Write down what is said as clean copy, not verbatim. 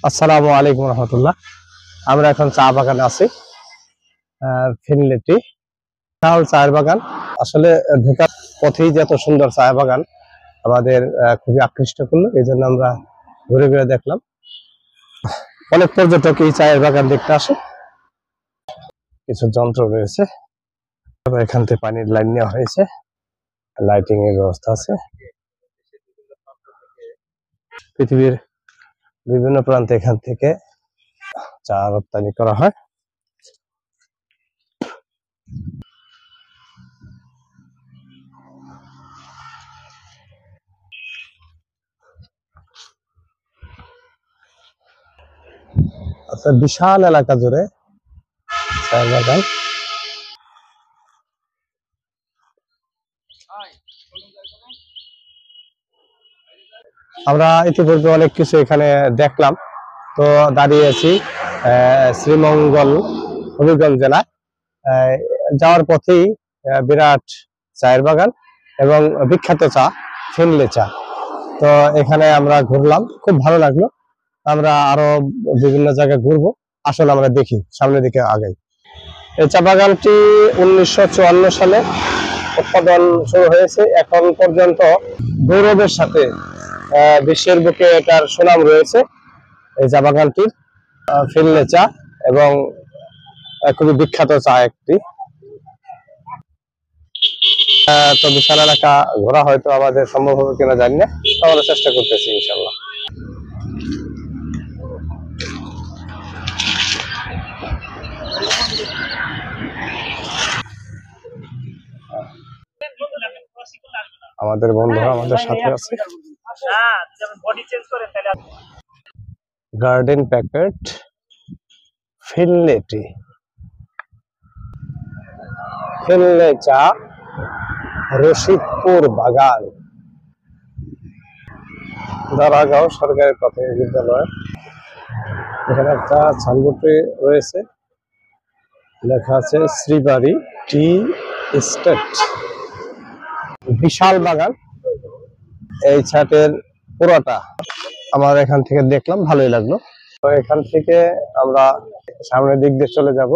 আসসালামু আলাইকুম রহমতুল্লাহ। আমরা এখন চা বাগানে আছি, ফিনলেটি চায়ের বাগান। আসলে ঢোকার পথেই যে এত সুন্দর চা বাগান আমাদের খুবই আকৃষ্ট করলো, এই জন্য আমরা ঘুরে ঘুরে দেখলাম। অনেক পর্যটক এই চায়ের বাগান দেখতে আসে। কিছু যন্ত্র রয়েছে, এখান থেকে পানির লাইন নেওয়া হয়েছে, লাইটিং এর ব্যবস্থা আছে। পৃথিবীর বিভিন্ন প্রান্তে এখান থেকে চা রপ্তানি করা হয়। আচ্ছা, বিশাল এলাকা জুড়ে চায়ের বাগান। আমরা ইতিপূর্বে অনেক কিছু এখানে দেখলাম, তো দাঁড়িয়ে আছি শ্রীমঙ্গল হবিগঞ্জ জেলা। যাওয়ার পথেই বিরাট চায়ের বাগান এবং বিখ্যাত চা ফিনলে চা। তো এখানে আমরা ঘুরলাম, খুব ভালো লাগলো। আমরা আরো বিভিন্ন জায়গায় ঘুরবো, আসলে আমরা দেখি সামনের দিকে আগাই। এই চা বাগানটি 1954 সালে উৎপাদন শুরু হয়েছে। এখন পর্যন্ত গৌরবের সাথে বিশ্বের বুকে এটার সুনাম রয়েছে এই চা বাগানটির। ফিনলে চা এবং খুবই বিখ্যাত চা একটি। তো বিশাল এলাকা ঘোরা হয়তো আমাদের সম্ভব হবে কিনা জানি না, আমরা চেষ্টা করতেছি ইনশাল্লাহ। আমাদের বন্ধুরা আমাদের সাথে আছে। গার্ডেন প্যাকেট ফিনলেটি, ফিনলে চা, রশিদপুর বাগান, দারাগাঁও সরকারি প্রাথমিক বিদ্যালয়। এখানে একটা সাইনবোর্ড রয়েছে, লেখা আছে শ্রীবাড়ি টি এস্টেট। বিশাল বাগান, এই ছাটের পুরোটা আমার এখান থেকে দেখলাম, ভালোই লাগলো। তো এখান থেকে আমরা সামনের দিক দিয়ে চলে যাব।